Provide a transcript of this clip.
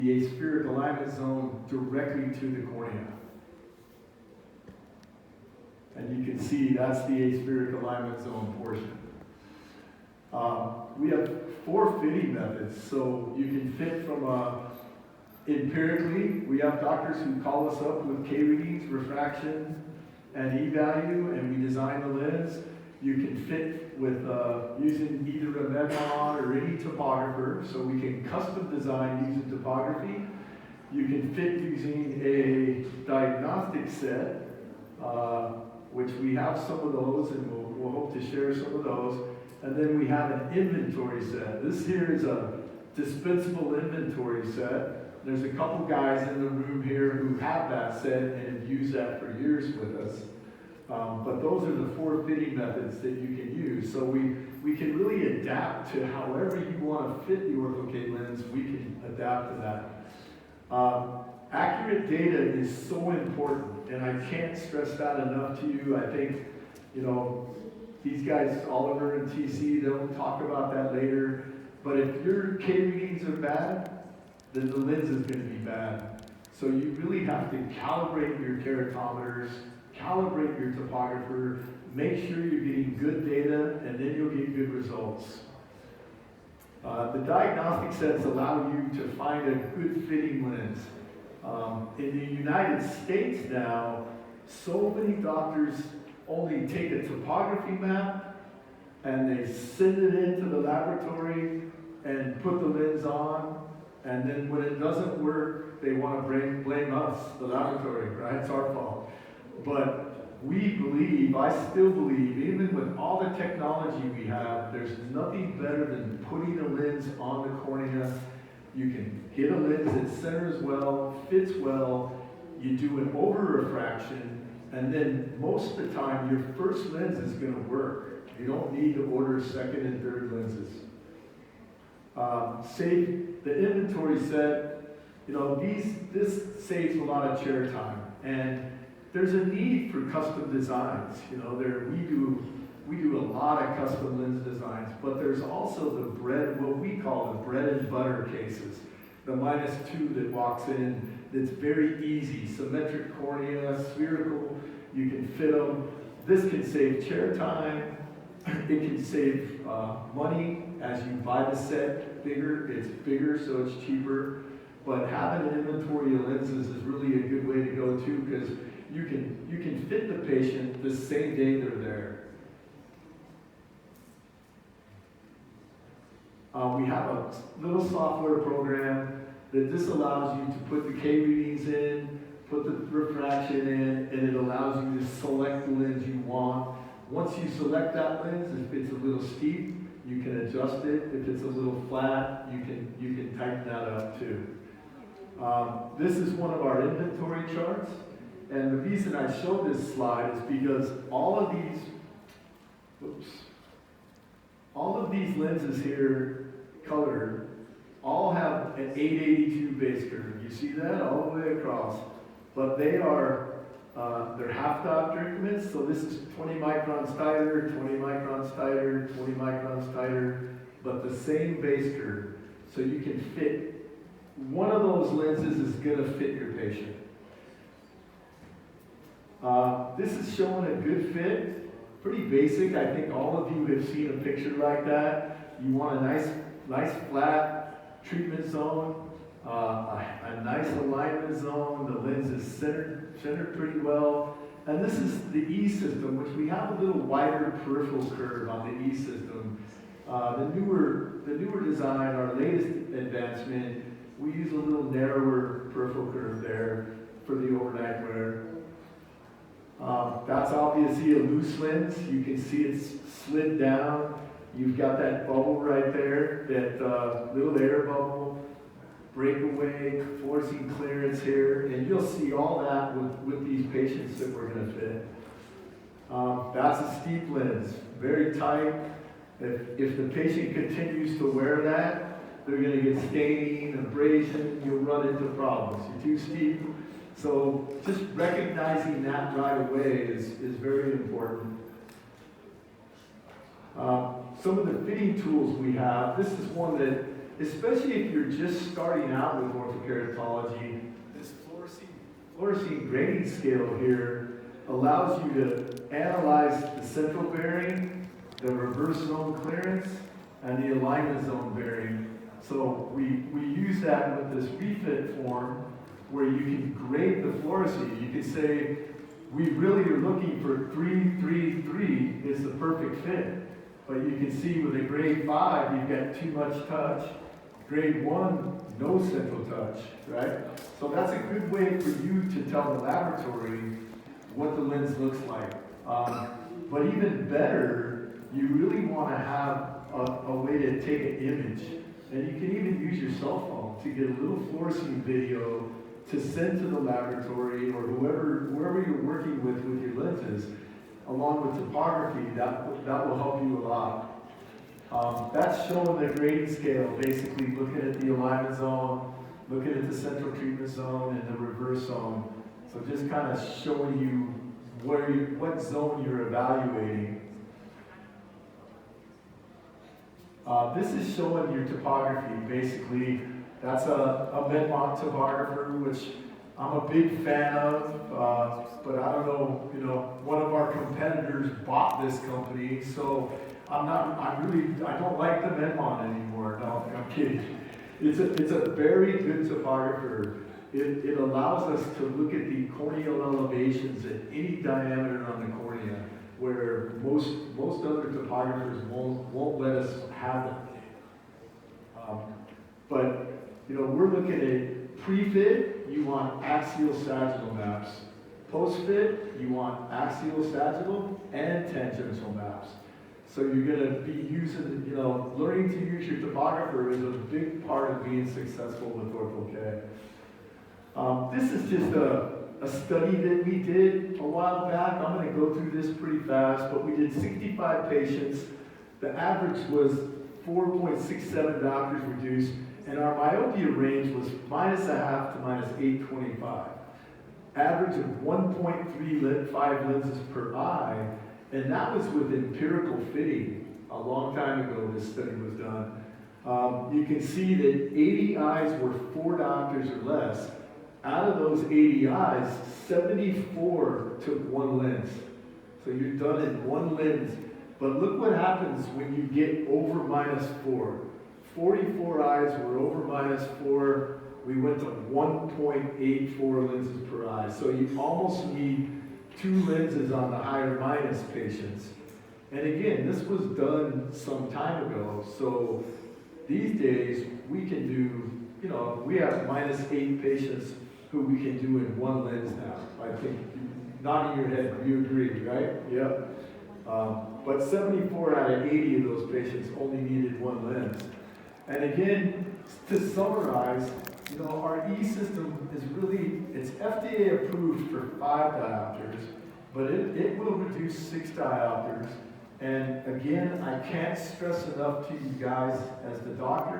the aspheric alignment zone directly to the cornea. And you can see that's the aspheric alignment zone portion. We have 4 fitting methods, so you can fit from empirically. We have doctors who call us up with K readings, refraction, and E value, and we design the lens. You can fit with using either a Medmon or any topographer, so we can custom design using topography. You can fit using a diagnostic set, which we have some of those, and we'll hope to share some of those. And then we have an inventory set. This here is a dispensable inventory set. There's a couple guys in the room here who have that set and have used that for years with us. But those are the 4 fitting methods that you can use. So we can really adapt to however you want to fit the Ortho K lens, we can adapt to that. Accurate data is so important, and I can't stress that enough to you. I think, these guys, Oliver and TC, they'll talk about that later. But if your K readings are bad, then the lens is going to be bad. So you really have to calibrate your keratometers, calibrate your topographer, make sure you're getting good data, and then you'll get good results. The diagnostic sets allow you to find a good fitting lens. In the United States now, so many doctors only take a topography map and they send it into the laboratory and put the lens on, and then when it doesn't work, they want to blame us, the laboratory, right? It's our fault. But we believe, I still believe, even with all the technology we have, there's nothing better than putting a lens on the cornea. You can get a lens that centers well, fits well, you do an over-refraction, and then most of the time your first lens is going to work. You don't need to order second and third lenses. Save the inventory set, this saves a lot of chair time. And there's a need for custom designs. We do a lot of custom lens designs, but there's also what we call the bread and butter cases. The -2 that walks in, that's very easy. Symmetric cornea, spherical, you can fit them. This can save chair time. It can save money as you buy the set bigger. It's bigger, so it's cheaper. But having an inventory of lenses is really a good way to go too, because you can fit the patient the same day they're there. We have a little software program that this allows you to put the K readings in, put the refraction in, and it allows you to select the lens you want. Once you select that lens, if it's a little steep, you can adjust it. If it's a little flat, you can tighten that up too. This is one of our inventory charts, and the reason I show this slide is because all of these lenses here, colored, all have an 882 base curve. You see that all the way across, but they're half diopter increments. So this is 20 microns tighter, 20 microns tighter, 20 microns tighter, but the same base curve. So you can fit one of those lenses is going to fit your patient. This is showing a good fit, pretty basic. I think all of you have seen a picture like that. You want a nice flat treatment zone, a nice alignment zone. The lens is centered pretty well. And this is the E system, which we have a little wider peripheral curve on the E system. The newer design, our latest advancement, we use a little narrower peripheral curve there for the overnight wear. That's obviously a loose lens. You can see it's slid down. You've got that bubble right there, that little air bubble, breakaway, forcing clearance here, and you'll see all that with these patients that we're going to fit. That's a steep lens, very tight. If the patient continues to wear that, they're going to get staining, abrasion, you'll run into problems. You're too steep. So just recognizing that right away is very important. Some of the fitting tools we have, this is one that especially if you're just starting out with orthokeratology, this fluorescein grading scale here allows you to analyze the central bearing, the reverse zone clearance, and the alignment zone bearing. So we use that with this refit form where you can grade the fluorescein. You can say, we really are looking for 3-3-3 is the perfect fit. But you can see with a grade 5, you've got too much touch. Grade 1, no central touch, right? So that's a good way for you to tell the laboratory what the lens looks like. But even better, you really want to have a way to take an image. And you can even use your cell phone to get a little fluorescein video to send to the laboratory or whoever you're working with your lenses, along with topography. That will help you a lot. That's showing the grading scale, basically looking at the alignment zone, looking at the central treatment zone and the reverse zone. So just kind of showing you what zone you're evaluating. This is showing your topography. Basically, that's a Medmont topographer, which I'm a big fan of, but I don't know, one of our competitors bought this company, so I don't like the Medmont anymore. No, I'm kidding. It's a very good topographer. It allows us to look at the corneal elevations at any diameter on the cornea, where most other topographers won't let us have it. But we're looking at pre-fit, you want axial sagittal maps. Post-fit, you want axial sagittal and tangential maps. So you're going to be using, learning to use your topographer is a big part of being successful with Ortho K. This is just a study that we did a while back. I'm going to go through this pretty fast, but we did 65 patients. The average was 4.67 diopters reduced, and our myopia range was -0.5 to -825. Average of 1.35 lenses per eye, and that was with empirical fitting. A long time ago this study was done. You can see that 80 eyes were 4 diopters or less. Out of those 80 eyes, 74 took 1 lens. So you're done in 1 lens. But look what happens when you get over -4. 44 eyes were over -4. We went to 1.84 lenses per eye. So you almost need 2 lenses on the higher minus patients. And again, this was done some time ago. So these days, we can do, we have -8 patients who we can do in 1 lens now. I think, nodding your head, you agree, right? Yep. But 74 out of 80 of those patients only needed 1 lens. And again, to summarize, our E-system is it's FDA approved for 5 diopters, but it will reduce 6 diopters. And again, I can't stress enough to you guys as the doctor,